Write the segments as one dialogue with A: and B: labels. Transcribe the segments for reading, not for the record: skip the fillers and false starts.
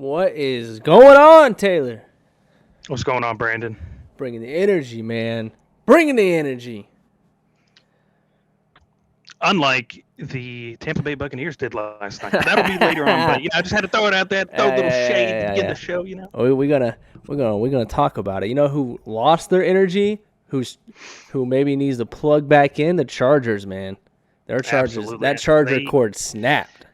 A: What is going on, Taylor?
B: What's going on, Brandon?
A: Bringing the energy, man. Bringing the energy.
B: Unlike the Tampa Bay Buccaneers did last night. That'll be later on, but I just had to throw it out there, throw a little shade to begin the show.
A: We're gonna talk about it. You know who lost their energy? Who maybe needs to plug back in? The Chargers, man. Their Chargers.
B: Absolutely.
A: That Charger cord snapped.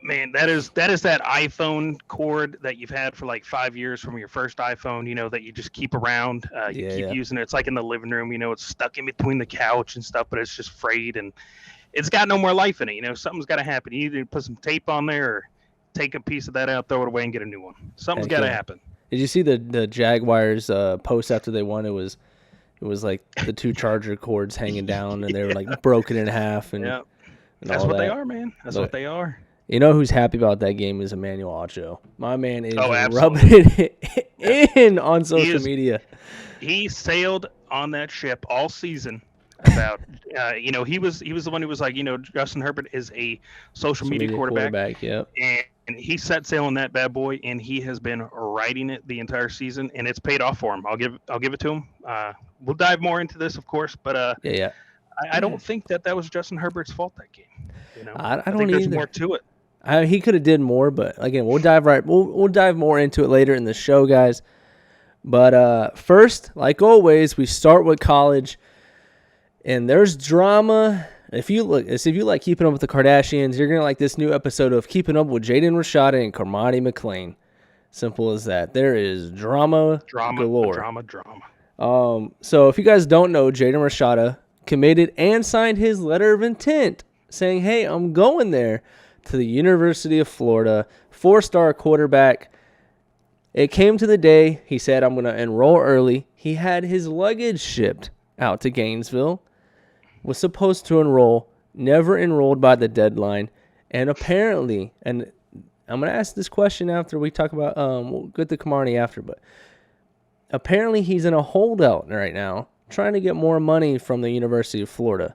B: Man, that is that iPhone cord that you've had for like 5 years from your first iPhone, that you just keep around. You keep using it. It's like in the living room, it's stuck in between the couch and stuff, but it's just frayed and it's got no more life in it. Something's got to happen. You either put some tape on there or take a piece of that out, throw it away, and get a new one. Something's got to happen.
A: Did you see the Jaguars post after they won? It was like the two Charger cords hanging down, and they were like broken in half. And
B: that's what they are, man. That's what they are.
A: You know who's happy about that game is Emmanuel Ocho. My man is rubbing it in on social media.
B: He sailed on that ship all season. About he was the one who was like, Justin Herbert is a social media quarterback.
A: Yep.
B: And he set sail on that bad boy, and he has been riding it the entire season, and it's paid off for him. I'll give it to him. We'll dive more into this, of course, but I don't think that was Justin Herbert's fault that game.
A: I don't
B: think there's
A: either.
B: more to it.
A: He could have did more, but again, we'll dive more into it later in the show, guys. But first, like always, we start with college, and there's drama. If you like keeping up with the Kardashians, you're gonna like this new episode of Keeping Up with Jaden Rashada and Cormani McClain. Simple as that. There is drama galore.
B: Drama.
A: So if you guys don't know, Jaden Rashada committed and signed his letter of intent, saying, "Hey, I'm going there." To the University of Florida, 4-star quarterback. It came to the day he said, I'm going to enroll early. He had his luggage shipped out to Gainesville, was supposed to enroll, never enrolled by the deadline, and apparently, and I'm going to ask this question after we talk about, we'll get to Cormani after, but apparently he's in a holdout right now, trying to get more money from the University of Florida.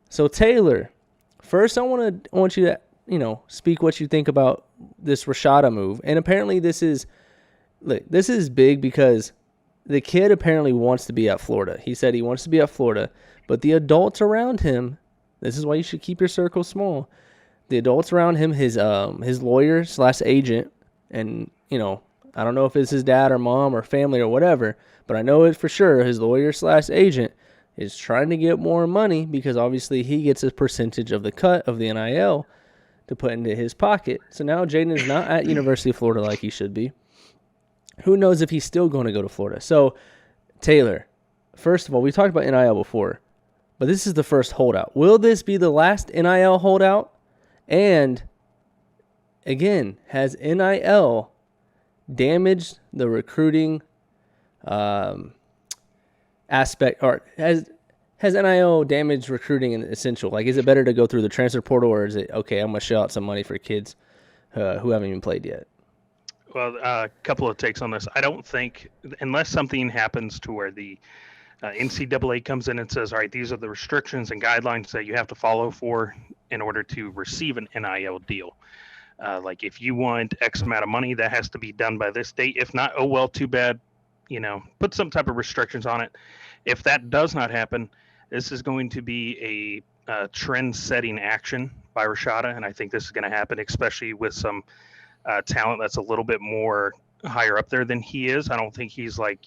A: So Taylor, first I want you to speak what you think about this Rashada move. And apparently this is big because the kid apparently wants to be at Florida. He said he wants to be at Florida, but the adults around him, this is why you should keep your circle small. The adults around him, his lawyer/agent, and I don't know if it's his dad or mom or family or whatever, but I know it for sure his lawyer/agent is trying to get more money because obviously he gets a percentage of the cut of the NIL to put into his pocket. So now Jaden is not at University of Florida like he should be. Who knows if he's still going to go to Florida? So, Taylor, first of all, we talked about NIL before, but this is the first holdout. Will this be the last NIL holdout? And, again, has NIL damaged the recruiting aspect, or has NIL damaged recruiting in Essential? Like, is it better to go through the transfer portal, or is it, okay, I'm going to shell out some money for kids who haven't even played yet?
B: Well, a couple of takes on this. I don't think, unless something happens to where the NCAA comes in and says, all right, these are the restrictions and guidelines that you have to follow for in order to receive an NIL deal. Like, if you want X amount of money, that has to be done by this date. If not, oh, well, too bad. Put some type of restrictions on it. If that does not happen, this is going to be a trend-setting action by Rashada, and I think this is going to happen, especially with some talent that's a little bit more higher up there than he is. I don't think he's like,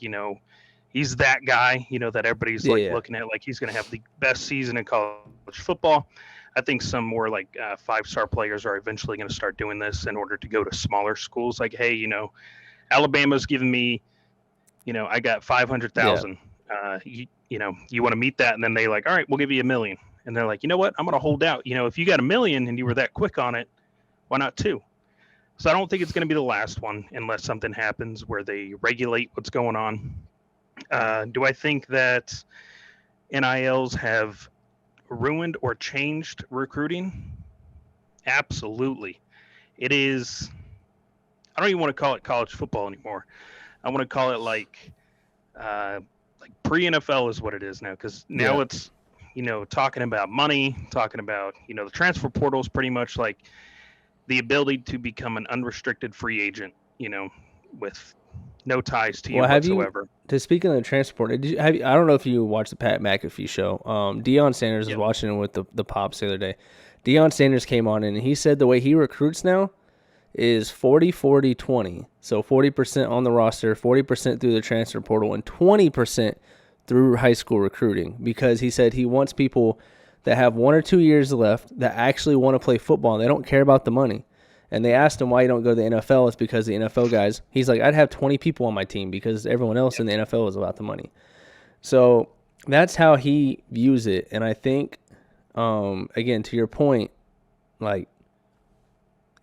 B: he's that guy, that everybody's looking at like he's going to have the best season in college football. I think some more like 5-star players are eventually going to start doing this in order to go to smaller schools. Like, hey, Alabama's giving me, I got 500,000. You want to meet that? And then they like, all right, we'll give you $1 million. And they're like, you know what? I'm going to hold out. If you got $1 million and you were that quick on it, why not 2? So I don't think it's going to be the last one unless something happens where they regulate what's going on. Do I think that NILs have ruined or changed recruiting? Absolutely. It is. I don't even want to call it college football anymore. I want to call it like pre-NFL is what it is now, because now it's, talking about money, talking about, the transfer portal is pretty much like the ability to become an unrestricted free agent with no ties to you
A: Well,
B: whatsoever.
A: To speak of the transport, I don't know if you watched the Pat McAfee show. Deion Sanders was
B: Yep.
A: watching it with the Pops the other day. Deion Sanders came on and he said the way he recruits now is 40-40-20. So 40% on the roster, 40% through the transfer portal, and 20% through high school recruiting, because he said he wants people that have 1 or 2 years left that actually want to play football and they don't care about the money. And they asked him why you don't go to the NFL. It's because the NFL guys, he's like, I'd have 20 people on my team because everyone else in the NFL is about the money. So that's how he views it. And I think, again, to your point, like,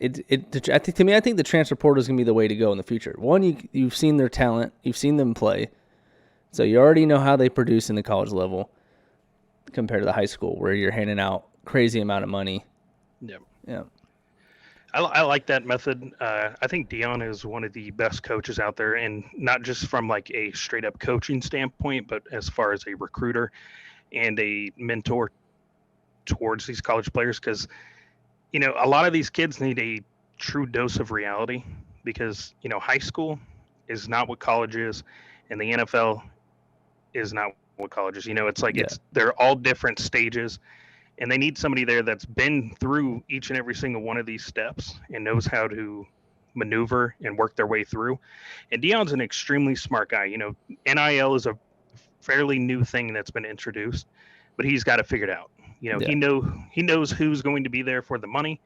A: I think the transfer portal is going to be the way to go in the future. One, you've seen their talent. You've seen them play. So you already know how they produce in the college level compared to the high school where you're handing out crazy amount of money. Yeah.
B: I like that method. I think Dion is one of the best coaches out there, and not just from like a straight up coaching standpoint, but as far as a recruiter and a mentor towards these college players. Because, a lot of these kids need a true dose of reality, because, high school is not what college is, and the NFL is not what college is. It's like they're all different stages. And they need somebody there that's been through each and every single one of these steps and knows how to maneuver and work their way through. And Dion's an extremely smart guy. NIL is a fairly new thing that's been introduced, but he's got it figured out. He knows who's going to be there for the money,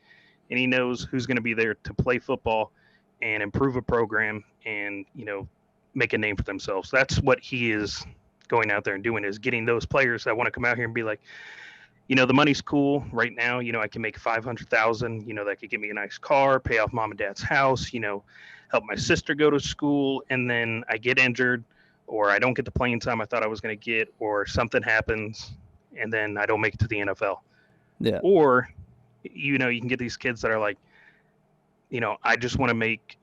B: and he knows who's going to be there to play football and improve a program and, make a name for themselves. That's what he is going out there and doing, is getting those players that want to come out here and be like, the money's cool right now. I can make 500,000, that could get me a nice car, pay off mom and dad's house, help my sister go to school. And then I get injured, or I don't get the playing time I thought I was going to get, or something happens and then I don't make it to the NFL.
A: Yeah.
B: Or, you can get these kids that are like, I just want to make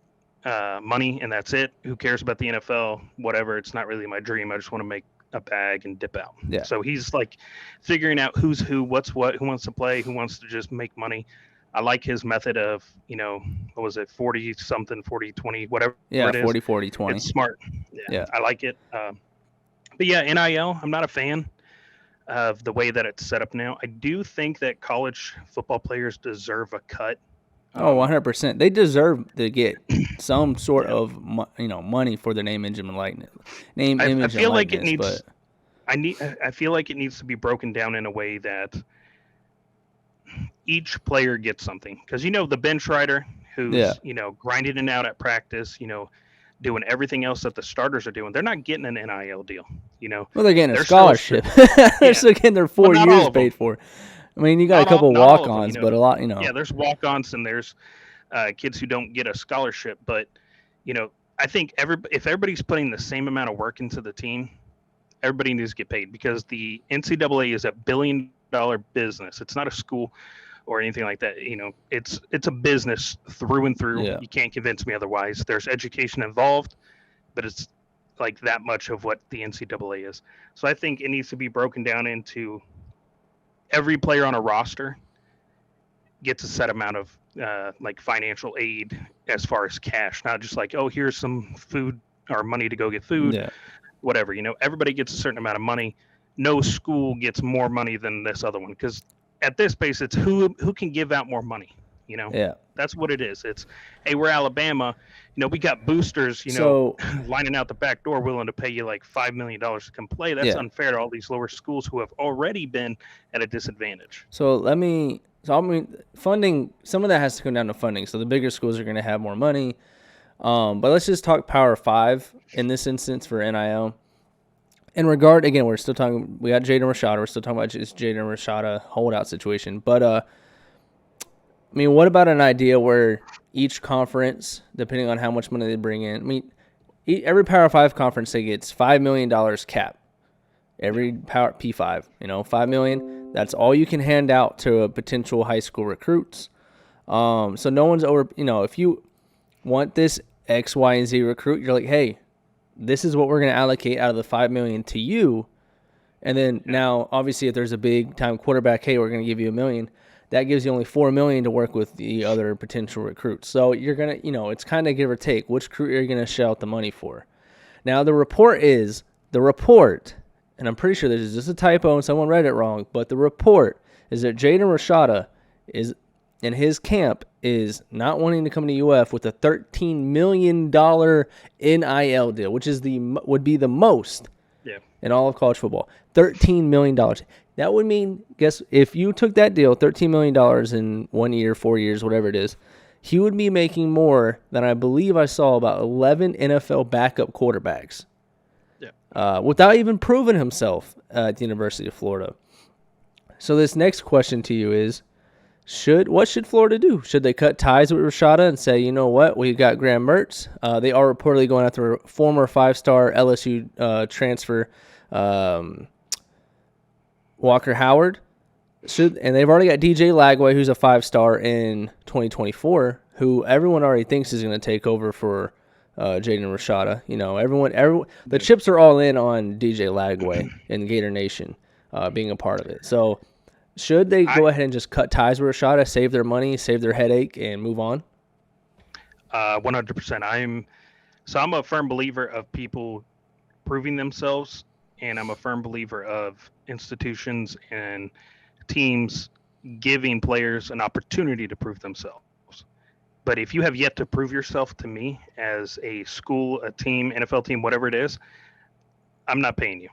B: money and that's it. Who cares about the NFL? Whatever. It's not really my dream. I just want to make a bag and dip out.
A: Yeah.
B: So he's like figuring out who's who, what's what, who wants to play, who wants to just make money. I like his method of, what was it, 40 something, 40, 20, whatever it is.
A: 40, 40, 20.
B: It's smart. Yeah. I like it. But yeah, NIL, I'm not a fan of the way that it's set up now. I do think that college football players deserve a cut.
A: 100%. They deserve to get some sort of money for their name, image, and likeness. I feel like it needs. I feel like it needs to be broken down in a way that each player gets something. Because the bench rider who's grinding it out at practice, doing everything else that the starters are doing, they're not getting an NIL deal. Well, they're getting a scholarship. They're still getting their 4 years paid for. I mean, you got a couple walk-ons, but a lot,
B: Yeah, there's walk-ons and there's kids who don't get a scholarship. But, I think if everybody's putting the same amount of work into the team, everybody needs to get paid, because the NCAA is a billion-dollar business. It's not a school or anything like that. It's a business through and through. Yeah. You can't convince me otherwise. There's education involved, but it's like that much of what the NCAA is. So I think it needs to be broken down into every player on a roster gets a set amount of like financial aid as far as cash, not just like, oh, here's some food or money to go get food, whatever. Everybody gets a certain amount of money. No school gets more money than this other one, because at this pace, it's who can give out more money. That's what it is. It's, hey, we're Alabama. We got boosters, lining out the back door, willing to pay you like $5 million to come play. That's unfair to all these lower schools who have already been at a disadvantage.
A: Funding, some of that has to come down to funding. So the bigger schools are going to have more money. But let's just talk Power 5 in this instance for NIL. In regard, again, we're still talking, we got Jaden Rashada. We're still talking about this Jaden Rashada holdout situation. But, what about an idea where each conference, depending on how much money they bring in, every Power 5 conference, they gets $5 million cap. Every Power P5, $5 million. That's all you can hand out to potential high school recruits. So no one's over, if you want this X, Y, and Z recruit, you're like, hey, this is what we're going to allocate out of the $5 million to you. And then now, obviously, if there's a big time quarterback, hey, we're going to give you $1 million. that gives you only $4 million to work with the other potential recruits. So you're gonna, it's kind of give or take which recruit you're gonna shell out the money for. Now the report, and I'm pretty sure this is just a typo and someone read it wrong, but the report is that Jaden Rashada is in his camp is not wanting to come to UF with a $13 million NIL deal, which is would be the most in all of college football. $13 million. That would mean, guess if you took that deal, $13 million in 1 year, 4 years, whatever it is, he would be making more than I believe I saw about 11 NFL backup quarterbacks. Without even proving himself at the University of Florida. So this next question to you is, what should Florida do? Should they cut ties with Rashada and say, you know what, we got Graham Mertz. They are reportedly going after a former 5-star LSU transfer, Walker Howard. And they've already got DJ Lagway, who's a 5-star in 2024, who everyone already thinks is going to take over for Jaden Rashada. Everyone, the chips are all in on DJ Lagway and Gator Nation being a part of it. So should they go ahead and just cut ties with Rashada, save their money, save their headache, and move on?
B: 100%. I'm a firm believer of people proving themselves, and I'm a firm believer of institutions and teams giving players an opportunity to prove themselves. But if you have yet to prove yourself to me as a school, a team, NFL team, whatever it is, I'm not paying you.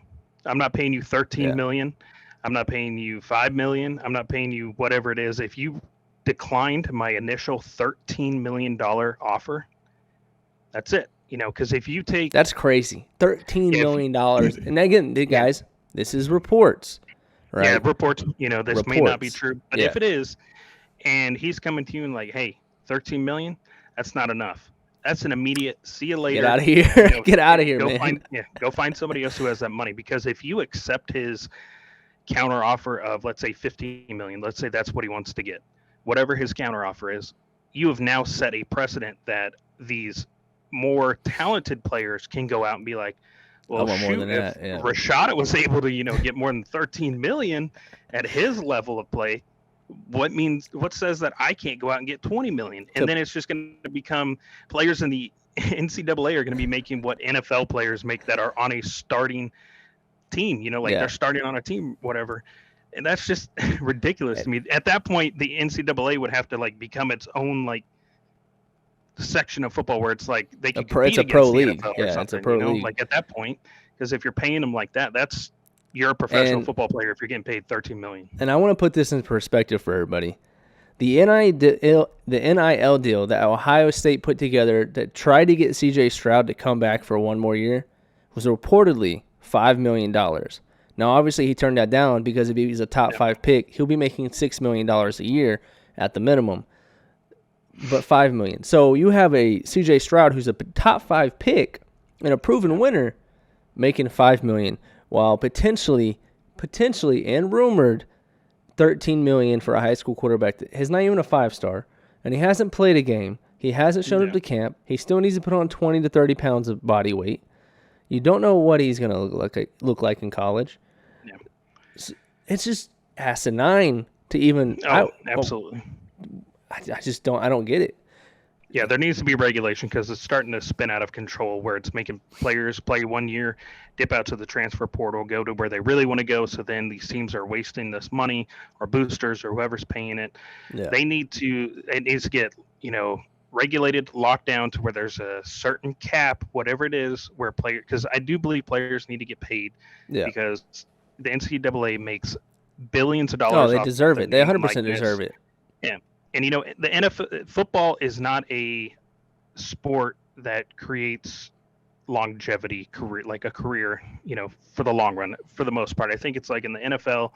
B: I'm not paying you $13 million. I'm not paying you $5 million. I'm not paying you whatever it is. If you declined my initial $13 million offer, that's it. Because if you take...
A: That's crazy. $13 million. And again, guys, this is reports, right?
B: Yeah, reports. This may not be true. But if it is, and he's coming to you and like, hey, $13 million, that's not enough. That's an immediate see you later.
A: Get out of here. Get out of here, man.
B: Go find somebody else who has that money. Because if you accept his counter offer of, let's say, $15 million, let's say that's what he wants to get, whatever his counter offer is, you have now set a precedent that these more talented players can go out and be like, well, shoot, if Rashada was able to, get more than $13 million at his level of play, what says that I can't go out and get $20 million? And then it's just going to become players in the NCAA are going to be making what NFL players make that are on a starting team, they're starting on a team, whatever. And that's just ridiculous to me. At that point, the NCAA would have to become its own section of football where it's like they can compete against the
A: league.
B: NFL or something,
A: it's a pro league.
B: At that point, because if you're paying them like that, you're a professional football player if you're getting paid $13 million.
A: And I want to put this in perspective for everybody. The NIL deal that Ohio State put together that tried to get C.J. Stroud to come back for one more year was reportedly $5 million. Now, obviously, he turned that down because if he's a top 5 pick, he'll be making $6 million a year at the minimum. But $5 million. So you have a C.J. Stroud who's a top 5 pick and a proven winner making $5 million, while potentially and rumored $13 million for a high school quarterback that is not even a 5-star, and he hasn't played a game. He hasn't shown up to camp. He still needs to put on 20 to 30 pounds of body weight. You don't know what he's going to look like in college. Yeah. It's just asinine to even.
B: Absolutely.
A: I just don't get it.
B: Yeah, there needs to be regulation because it's starting to spin out of control where it's making players play 1 year, dip out to the transfer portal, go to where they really want to go. So then these teams are wasting this money, or boosters or whoever's paying it. Yeah. It needs to get, regulated, locked down to where there's a certain cap, whatever it is, where because I do believe players need to get paid because the NCAA makes billions of dollars.
A: Oh, they deserve it. They 100% deserve it.
B: Yeah. And, the NFL football is not a sport that creates longevity career, for the long run, for the most part. I think it's like in the NFL,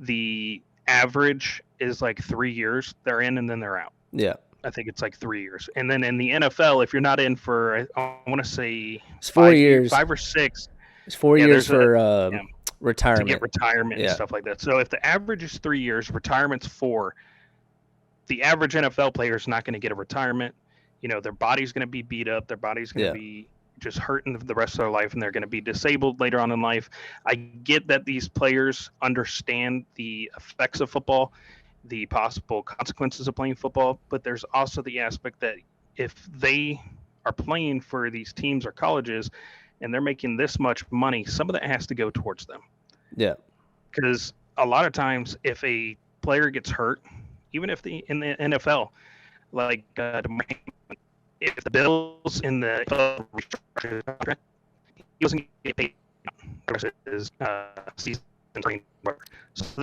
B: the average is 3 years they're in and then they're out.
A: Yeah.
B: I think it's 3 years. And then in the NFL, if you're not in for, I want to say
A: it's 4 years,
B: 5 or 6.
A: It's 4 years for retirement.
B: To get retirement and stuff like that. So if the average is 3 years, retirement's 4. The average NFL player is not going to get a retirement. Their body's going to be beat up. Their body's going to be just hurting the rest of their life, and they're going to be disabled later on in life. I get that these players understand the effects of football. the possible consequences of playing football, but there's also the aspect that if they are playing for these teams or colleges and they're making this much money, some of that has to go towards them.
A: Yeah.
B: Because a lot of times, if a player gets hurt, even if in the NFL, like if the Bills in the NFL contract, he doesn't get paid the rest of his season. So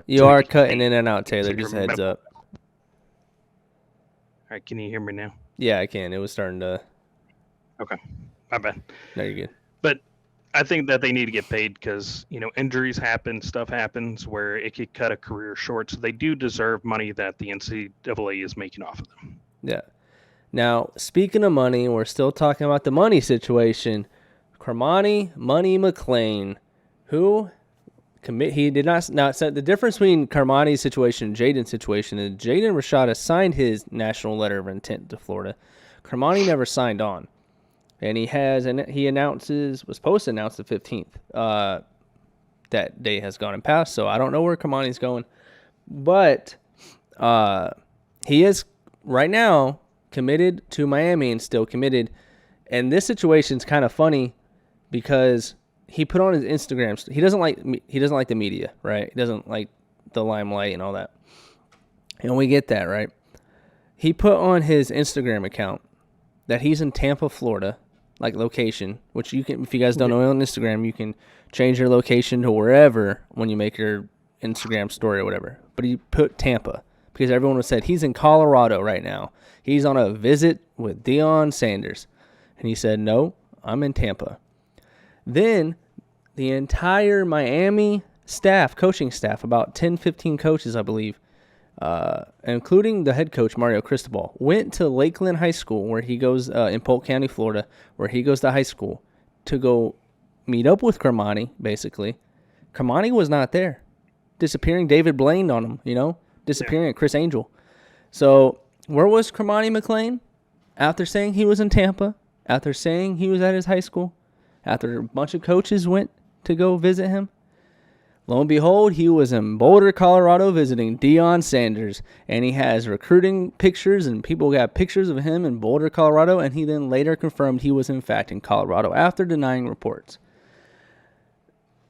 A: You are cutting in and out, Taylor. Just a heads up.
B: All right, can you hear me now?
A: Yeah, I can. It was starting to.
B: Okay, my bad.
A: No, you're good.
B: But I think that they need to get paid because, injuries happen, stuff happens where it could cut a career short. So they do deserve money that the NCAA is making off of them.
A: Yeah. Now, speaking of money, we're still talking about the money situation. Cormani McClain, who he did not set the difference between Cormani's situation and Jaden's situation is Jaden Rashada signed his national letter of intent to Florida. Cormani never signed on. And he was supposed to announce the 15th. That day has gone and passed, so I don't know where Cormani's going. But he is right now committed to Miami and still committed. And this situation's kind of funny because he put on his Instagram. He doesn't like the media, right? He doesn't like the limelight and all that. And we get that, right? He put on his Instagram account that he's in Tampa, Florida, like location, which you can, if you guys don't know, on Instagram, you can change your location to wherever when you make your Instagram story or whatever. But he put Tampa because everyone was said he's in Colorado right now. He's on a visit with Deion Sanders. And he said, no, I'm in Tampa. Then the entire Miami staff, coaching staff, about 10, 15 coaches, I believe, including the head coach, Mario Cristobal, went to Lakeland High School, where he goes in Polk County, Florida, where he goes to high school, to go meet up with Cormani, basically. Cormani was not there. Disappearing. David blamed on him, disappearing at Chris Angel. So where was Cormani McClain? After saying he was in Tampa, after saying he was at his high school, after a bunch of coaches went to go visit him, lo and behold, he was in Boulder, Colorado visiting Deion Sanders, and he has recruiting pictures, and people got pictures of him in Boulder, Colorado, and he then later confirmed he was in fact in Colorado after denying reports.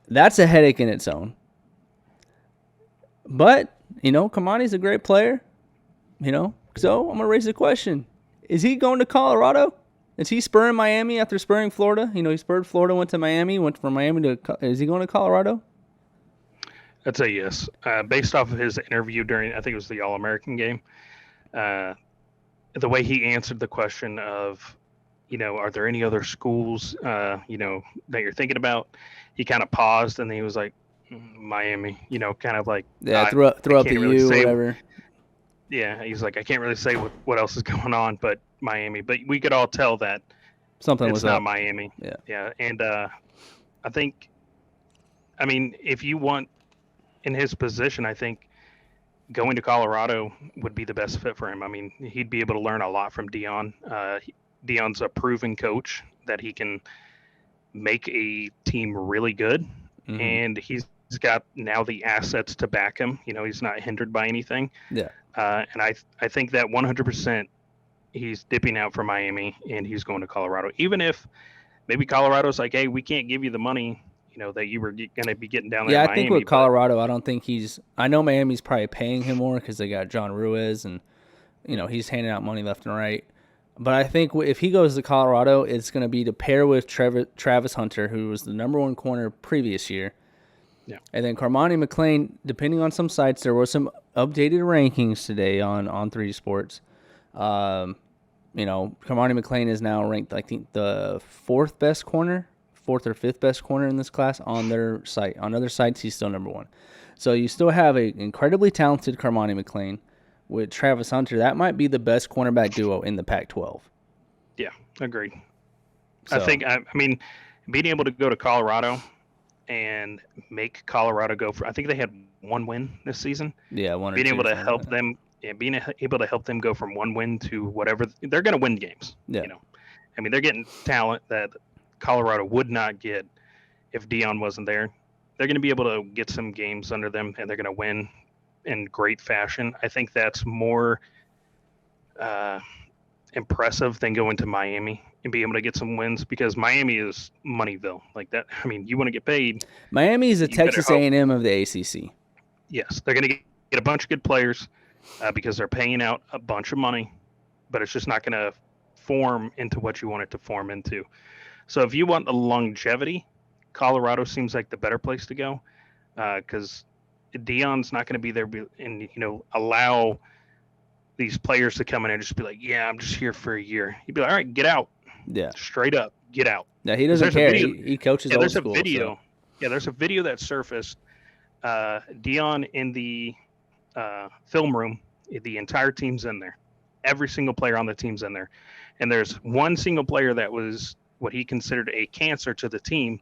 A: That's a headache in its own. But, Cormani's a great player, so I'm going to raise the question. Is he going to Colorado? Is he spurring Miami after spurring Florida? He spurred Florida, went to Miami, went from Miami to... Is he going to Colorado?
B: I'd say yes. Based off of his interview during, I think it was the All-American game, the way he answered the question of, are there any other schools, that you're thinking about? He kind of paused and then he was like, Miami, kind of like...
A: Yeah, throw up the really U, whatever.
B: Yeah, he's like, I can't really say what else is going on, but Miami. But we could all tell that
A: something was
B: not
A: up.
B: Miami.
A: Yeah.
B: And I think, if you want in his position, I think going to Colorado would be the best fit for him. He'd be able to learn a lot from Deion. Deion's a proven coach that he can make a team really good, and he's got now the assets to back him. He's not hindered by anything.
A: Yeah.
B: And I think that 100% he's dipping out for Miami and he's going to Colorado. Even if maybe Colorado's like, hey, we can't give you the money, that you were going to be getting down there.
A: Yeah, I think with Colorado, I don't think I know Miami's probably paying him more because they got John Ruiz and, he's handing out money left and right. But I think if he goes to Colorado, it's going to be to pair with Travis Hunter, who was the number one corner previous year.
B: Yeah.
A: And then Cormani McClain, depending on some sites, there were some updated rankings today on 3 Sports. Cormani McClain is now ranked, I think, the 4th best corner, 4th or 5th best corner in this class on their site. On other sites, he's still number 1. So you still have an incredibly talented Cormani McClain with Travis Hunter. That might be the best cornerback duo in the Pac-12.
B: Yeah, agreed. So, I think, being able to go to Colorado and make Colorado go for, I think they had 1 win this season.
A: Yeah, 1 or 2.
B: Being able to help them, being able to help them go from 1 win to whatever, they're going to win games.
A: Yeah.
B: They're getting talent that Colorado would not get if Deion wasn't there. They're going to be able to get some games under them, and they're going to win in great fashion. I think that's more impressive than going to Miami and be able to get some wins, because Miami is Moneyville like that. I mean, you want to get paid.
A: Miami is the
B: You better
A: Texas
B: hope.
A: A&M of the ACC.
B: Yes, they're going to get a bunch of good players because they're paying out a bunch of money, but it's just not going to form into what you want it to form into. So if you want the longevity, Colorado seems like the better place to go, because Deion's not going to be there and allow these players to come in and just be like, yeah, I'm just here for a year. He'd be like, all right, get out.
A: Yeah.
B: Straight up, get out.
A: Yeah, he doesn't care. He coaches old
B: there's
A: school.
B: A video.
A: So.
B: Yeah, there's a video that surfaced. Deion in the film room, the entire team's in there. Every single player on the team's in there. And there's one single player that was what he considered a cancer to the team,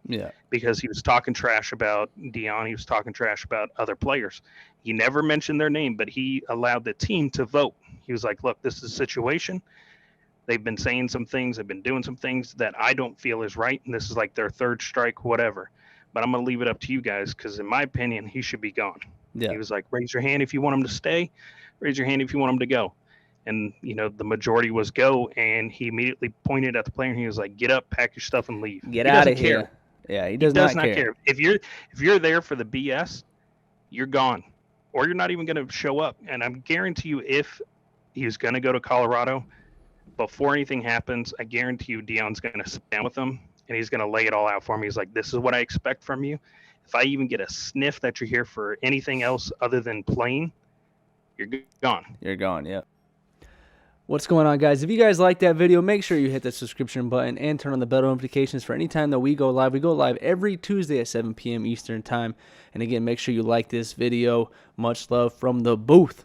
B: because he was talking trash about Deion. He was talking trash about other players. He never mentioned their name, but he allowed the team to vote. He was like, look, this is a situation. They've been saying some things. They've been doing some things that I don't feel is right. And this is like their third strike, whatever. But I'm going to leave it up to you guys, because in my opinion, he should be gone. Yeah. He was like, raise your hand if you want him to stay. Raise your hand if you want him to go. And, the majority was go. And he immediately pointed at the player and he was like, get up, pack your stuff and leave.
A: Get out of here. Yeah, he does not care.
B: If you're there for the BS, you're gone. Or you're not even going to show up. And I guarantee you, if he was going to go to Colorado, before anything happens, I guarantee you Deion's going to sit down with him and he's going to lay it all out for me. He's like, this is what I expect from you. If I even get a sniff that you're here for anything else other than playing, you're gone.
A: You're gone, yep. What's going on, guys? If you guys like that video, make sure you hit the subscription button and turn on the bell notifications for any time that we go live. We go live every Tuesday at 7 p.m. Eastern time. And again, make sure you like this video. Much love from the booth.